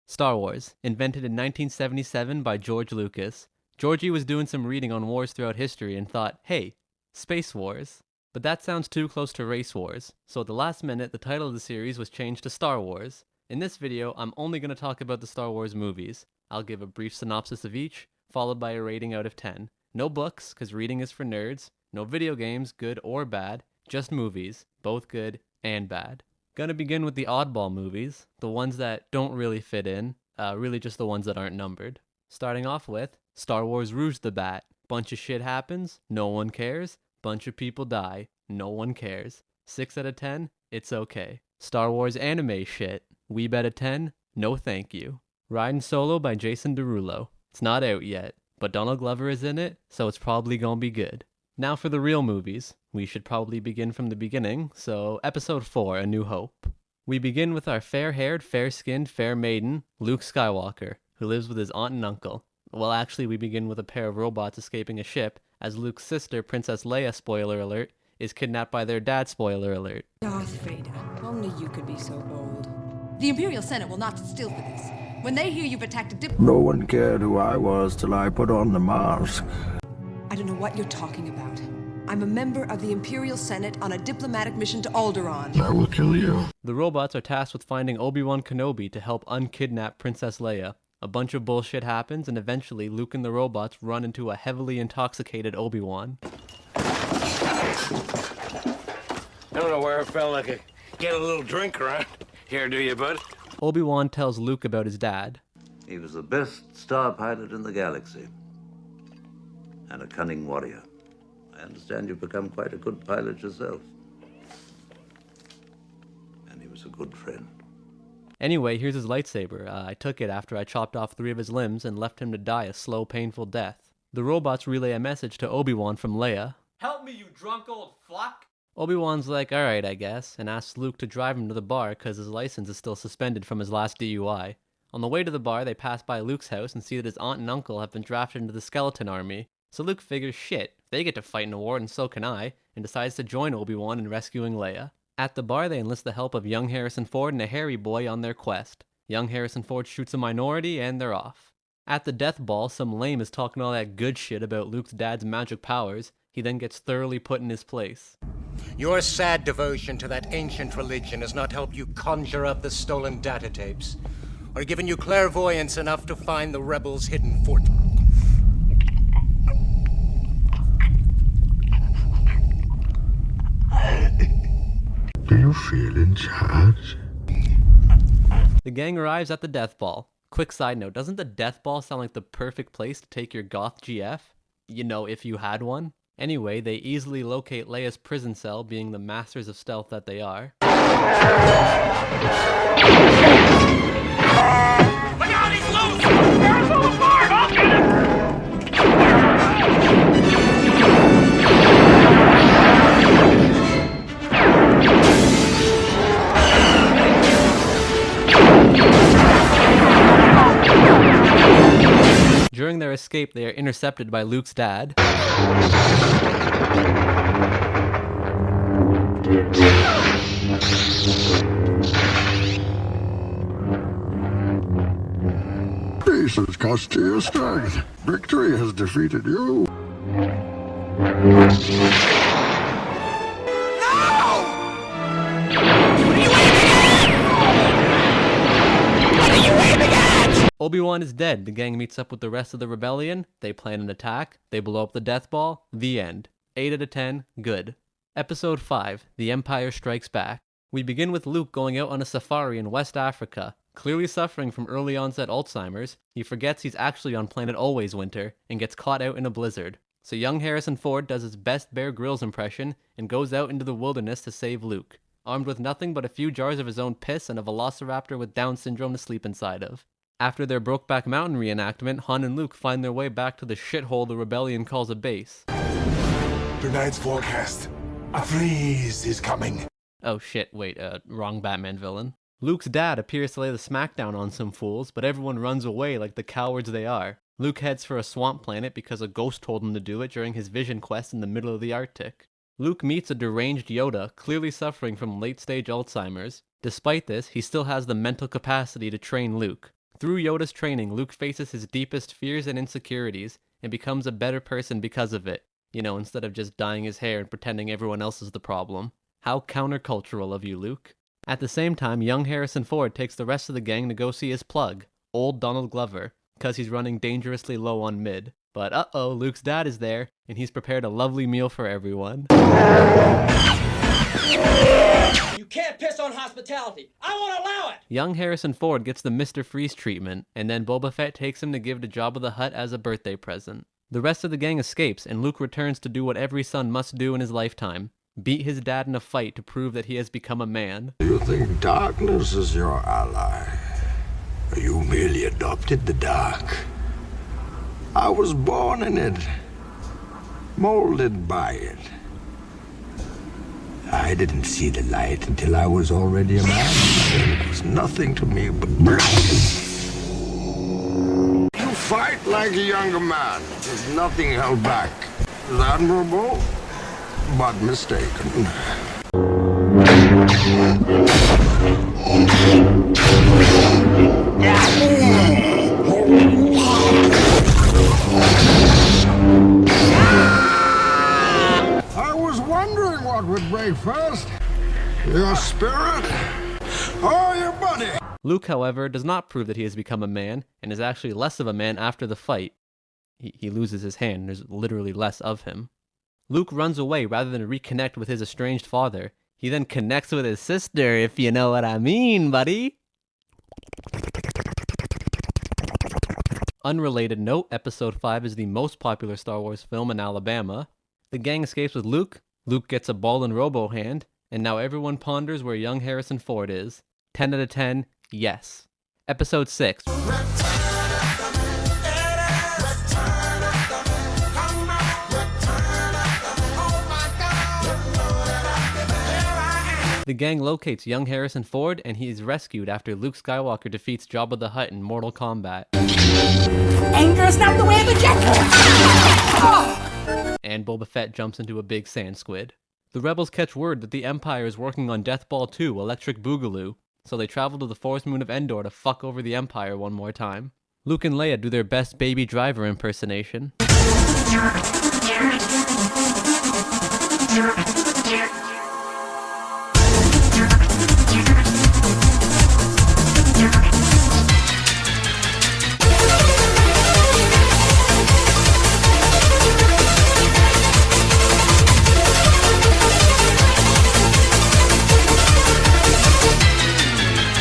Star Wars, invented in 1977 by George Lucas. Georgie was doing some reading on wars throughout history and thought, hey, Space Wars. But that sounds too close to Race Wars, so at the last minute the title of the series was changed to Star Wars. In this video, I'm only going to talk about the Star Wars movies. I'll give a brief synopsis of each, followed by a rating out of 10. No books, cause reading is for nerds. No video games, good or bad. Just movies, both good and bad. Gonna begin with the oddball movies, the ones that don't really fit in, really just the ones that aren't numbered. Starting off with Star Wars Rouge the Bat. Bunch of shit happens, no one cares. Bunch of people die, no one cares. 6 out of 10, it's okay. Star Wars anime shit. Weeb out of 10, no thank you. Riding Solo by Jason Derulo. It's not out yet, but Donald Glover is in it, so it's probably gonna be good. Now for the real movies. We should probably begin from the beginning, so Episode 4, A New Hope. We begin with our fair-haired, fair-skinned, fair maiden, Luke Skywalker, who lives with his aunt and uncle. Well, actually, we begin with a pair of robots escaping a ship, as Luke's sister, Princess Leia, spoiler alert, is kidnapped by their dad, spoiler alert. Darth Vader, only you could be so bold. The Imperial Senate will not sit still for this. When they hear you've attacked a dip- No one cared who I was till I put on the mask. I don't know what you're talking about. I'm a member of the Imperial Senate on a diplomatic mission to Alderaan. I will kill you. The robots are tasked with finding Obi-Wan Kenobi to help unkidnap Princess Leia. A bunch of bullshit happens, and eventually Luke and the robots run into a heavily intoxicated Obi-Wan. I don't know where I felt like I get a little drink around here, do you, bud? Obi-Wan tells Luke about his dad. He was the best star pilot in the galaxy, and a cunning warrior. I understand you've become quite a good pilot yourself. And he was a good friend. Anyway, here's his lightsaber. I took it after I chopped off 3 of his limbs and left him to die a slow, painful death. The robots relay a message to Obi-Wan from Leia. Help me, you drunk old fuck! Obi-Wan's like, alright, I guess, and asks Luke to drive him to the bar because his license is still suspended from his last DUI. On the way to the bar, they pass by Luke's house and see that his aunt and uncle have been drafted into the skeleton army. So Luke figures, shit, they get to fight in a war and so can I, and decides to join Obi-Wan in rescuing Leia. At the bar, they enlist the help of young Harrison Ford and a hairy boy on their quest. Young Harrison Ford shoots a minority, and they're off. At the death ball, some lame is talking all that good shit about Luke's dad's magic powers. He then gets thoroughly put in his place. Your sad devotion to that ancient religion has not helped you conjure up the stolen data tapes, or given you clairvoyance enough to find the rebels' hidden fort. Do you feel in charge? The gang arrives at the death ball. Quick side note, doesn't the death ball sound like the perfect place to take your goth GF? You know, if you had one. Anyway, they easily locate Leia's prison cell, being the masters of stealth that they are. Look out, he's loose! Barrel's all apart! I'll get him! During their escape, they are intercepted by Luke's dad. Peace has cost you your strength. Victory has defeated you. Obi-Wan is dead. The gang meets up with the rest of the rebellion. They plan an attack. They blow up the death ball. The end. 8 out of 10. Good. Episode 5. The Empire Strikes Back. We begin with Luke going out on a safari in West Africa. Clearly suffering from early onset Alzheimer's, he forgets he's actually on planet Always Winter and gets caught out in a blizzard. So young Harrison Ford does his best Bear Grylls impression and goes out into the wilderness to save Luke, armed with nothing but a few jars of his own piss and a velociraptor with Down syndrome to sleep inside of. After their Brokeback Mountain reenactment, Han and Luke find their way back to the shithole the rebellion calls a base. Tonight's forecast. A freeze is coming. Oh shit, wait, wrong Batman villain. Luke's dad appears to lay the smackdown on some fools, but everyone runs away like the cowards they are. Luke heads for a swamp planet because a ghost told him to do it during his vision quest in the middle of the Arctic. Luke meets a deranged Yoda, clearly suffering from late-stage Alzheimer's. Despite this, he still has the mental capacity to train Luke. Through Yoda's training, Luke faces his deepest fears and insecurities and becomes a better person because of it. You know, instead of just dyeing his hair and pretending everyone else is the problem. How countercultural of you, Luke. At the same time, young Harrison Ford takes the rest of the gang to go see his plug, old Donald Glover, because he's running dangerously low on mid. But uh-oh, Luke's dad is there, and he's prepared a lovely meal for everyone. You can't piss on hospitality. I won't allow it! Young Harrison Ford gets the Mr. Freeze treatment, and then Boba Fett takes him to give to Jabba the Hutt as a birthday present. The rest of the gang escapes, and Luke returns to do what every son must do in his lifetime. Beat his dad in a fight to prove that he has become a man. You think darkness is your ally? You merely adopted the dark. I was born in it, molded by it. I didn't see the light until I was already a man. It was nothing to me but blackness. You fight like a younger man, with nothing held back. It's admirable, but mistaken. I was wondering what would break first. Your spirit or your body? Luke, however, does not prove that he has become a man, and is actually less of a man after the fight. He loses his hand, there's literally less of him. Luke runs away rather than reconnect with his estranged father. He then connects with his sister, if you know what I mean, buddy. Unrelated note, Episode 5 is the most popular Star Wars film in Alabama. The gang escapes with Luke, Luke gets a ball and robo hand, and now everyone ponders where young Harrison Ford is. 10 out of 10, yes. Episode 6. The gang locates young Harrison Ford, and he is rescued after Luke Skywalker defeats Jabba the Hutt in Mortal Kombat. Anger is not the way of the Jedi! And Boba Fett jumps into a big sand squid. The rebels catch word that the Empire is working on Death Ball 2, Electric Boogaloo, so they travel to the forest moon of Endor to fuck over the Empire one more time. Luke and Leia do their best Baby Driver impersonation.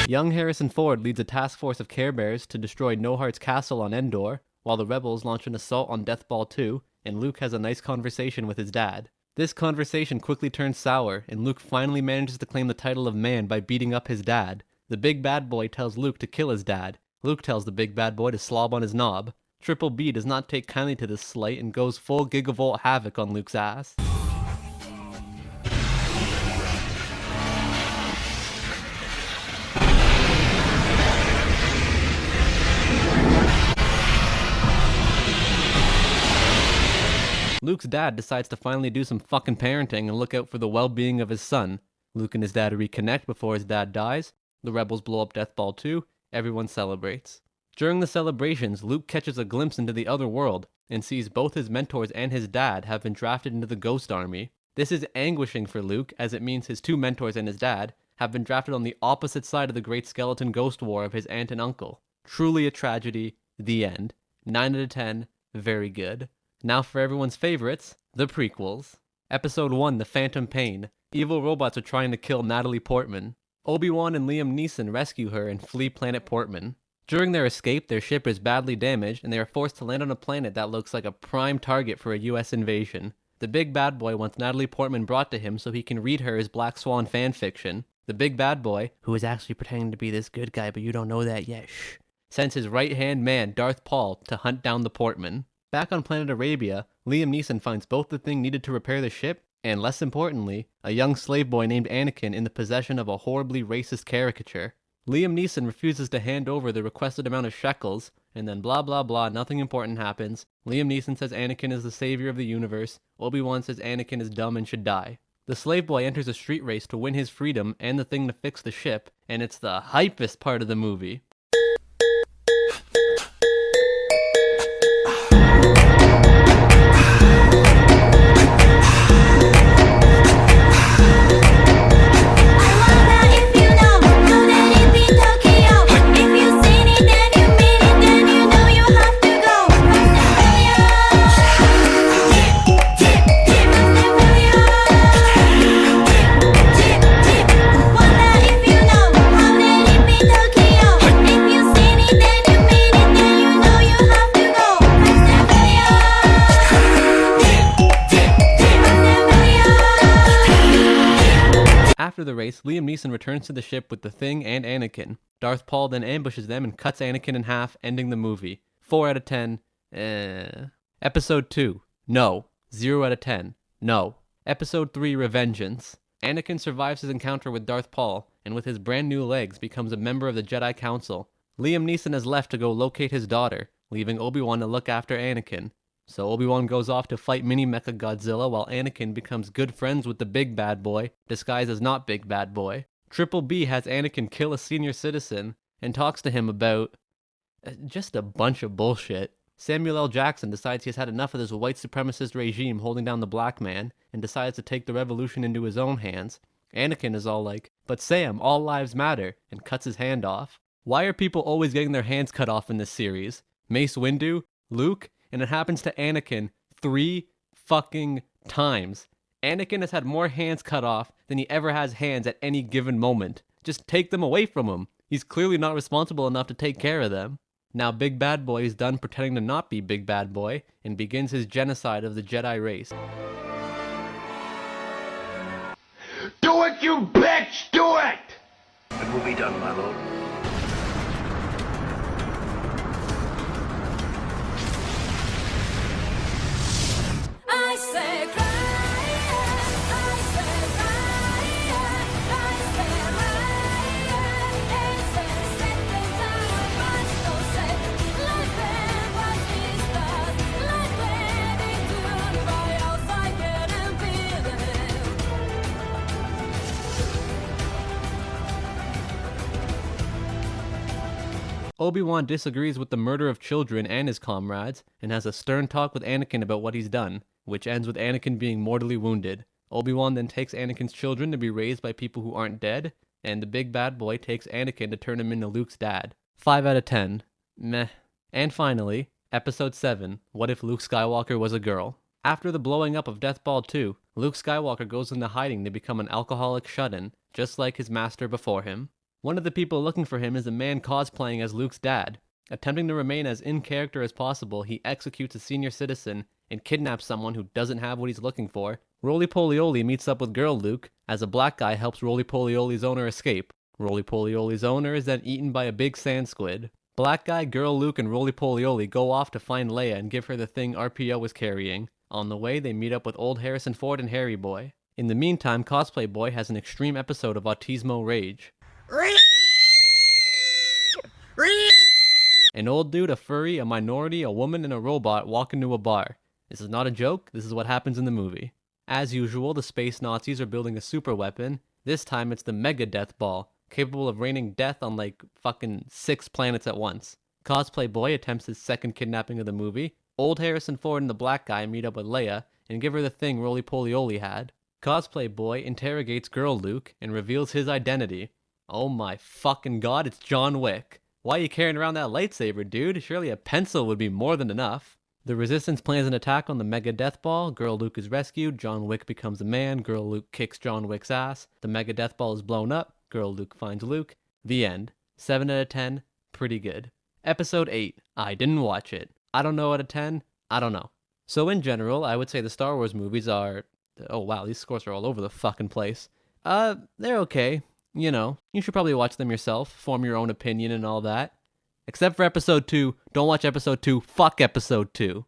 Young Harrison Ford leads a task force of Care Bears to destroy No Heart's castle on Endor, while the rebels launch an assault on Death Ball 2, and Luke has a nice conversation with his dad. This conversation quickly turns sour, and Luke finally manages to claim the title of man by beating up his dad. The big bad boy tells Luke to kill his dad. Luke tells the big bad boy to slob on his knob. Triple B does not take kindly to this slight and goes full gigavolt havoc on Luke's ass. Luke's dad decides to finally do some fucking parenting and look out for the well-being of his son. Luke and his dad reconnect before his dad dies. The rebels blow up Death Ball 2. Everyone celebrates. During the celebrations, Luke catches a glimpse into the other world and sees both his mentors and his dad have been drafted into the Ghost Army. This is anguishing for Luke, as it means his two mentors and his dad have been drafted on the opposite side of the Great Skeleton Ghost War of his aunt and uncle. Truly a tragedy. The end. 9 out of 10. Very good. Now for everyone's favorites, the prequels. Episode 1, The Phantom Pain. Evil robots are trying to kill Natalie Portman. Obi-Wan and Liam Neeson rescue her and flee planet Portman. During their escape, their ship is badly damaged, and they are forced to land on a planet that looks like a prime target for a US invasion. The big bad boy wants Natalie Portman brought to him so he can read her his Black Swan fanfiction. The big bad boy, who is actually pretending to be this good guy but you don't know that yet, sends his right-hand man, Darth Paul, to hunt down the Portman. Back on planet Arabia, Liam Neeson finds both the thing needed to repair the ship, and less importantly, a young slave boy named Anakin in the possession of a horribly racist caricature. Liam Neeson refuses to hand over the requested amount of shekels, and then blah blah blah, nothing important happens. Liam Neeson says Anakin is the savior of the universe. Obi-Wan says Anakin is dumb and should die. The slave boy enters a street race to win his freedom and the thing to fix the ship, and it's the hypest part of the movie. After the race, Liam Neeson returns to the ship with the Thing and Anakin. Darth Paul then ambushes them and cuts Anakin in half, ending the movie. 4 out of 10. Episode 2. No. 0 out of 10. No. Episode 3, Revengeance. Anakin survives his encounter with Darth Paul, and with his brand new legs becomes a member of the Jedi Council. Liam Neeson has left to go locate his daughter, leaving Obi-Wan to look after Anakin. So Obi-Wan goes off to fight Mini Mecha Godzilla while Anakin becomes good friends with the Big Bad Boy, disguised as not Big Bad Boy. Triple B has Anakin kill a senior citizen, and talks to him about just a bunch of bullshit. Samuel L. Jackson decides he has had enough of this white supremacist regime holding down the black man, and decides to take the revolution into his own hands. Anakin is all like, "But Sam, all lives matter," and cuts his hand off. Why are people always getting their hands cut off in this series? Mace Windu, Luke, and it happens to Anakin 3 fucking times. Anakin has had more hands cut off than he ever has hands at any given moment. Just take them away from him. He's clearly not responsible enough to take care of them. Now Big Bad Boy is done pretending to not be Big Bad Boy and begins his genocide of the Jedi race. Do it, you bitch! Do it! It will be done, my lord. I say cry, I say cry, I say cry, and say second time much no say. Life and what is that? Life and into by outside getting feeling. Obi-Wan disagrees with the murder of children and his comrades, and has a stern talk with Anakin about what he's done, which ends with Anakin being mortally wounded. Obi-Wan then takes Anakin's children to be raised by people who aren't dead, and the Big Bad Boy takes Anakin to turn him into Luke's dad. 5 out of 10. Meh. And finally, Episode 7, What If Luke Skywalker Was a Girl? After the blowing up of Death Ball 2, Luke Skywalker goes into hiding to become an alcoholic shut-in, just like his master before him. One of the people looking for him is a man cosplaying as Luke's dad. Attempting to remain as in character as possible, he executes a senior citizen and kidnaps someone who doesn't have what he's looking for. Roly Poly meets up with girl Luke, as a black guy helps Roly Poly's owner escape. Roly Poly's owner is then eaten by a big sand squid. Black guy, girl Luke, and Roly Poly go off to find Leia and give her the thing RPO was carrying. On the way, they meet up with old Harrison Ford and Harry Boy. In the meantime, Cosplay Boy has an extreme episode of autismo rage. An old dude, a furry, a minority, a woman, and a robot walk into a bar. This is not a joke, this is what happens in the movie. As usual, the space Nazis are building a super weapon. This time it's the Mega Death Ball, capable of raining death on like fucking 6 planets at once. Cosplay Boy attempts his second kidnapping of the movie. Old Harrison Ford and the black guy meet up with Leia and give her the thing Roly Poly had. Cosplay Boy interrogates girl Luke and reveals his identity. Oh my fucking god, it's John Wick. Why are you carrying around that lightsaber, dude? Surely a pencil would be more than enough. The Resistance plans an attack on the Mega Death Ball. Girl Luke is rescued. John Wick becomes a man. Girl Luke kicks John Wick's ass. The Mega Death Ball is blown up. Girl Luke finds Luke. The end. 7 out of 10. Pretty good. Episode 8. I didn't watch it. I don't know out of 10. I don't know. So in general, I would say the Star Wars movies are... Oh wow, these scores are all over the fucking place. They're okay. You know, you should probably watch them yourself, form your own opinion and all that. Except for Episode 2. Don't watch Episode 2. Fuck Episode 2.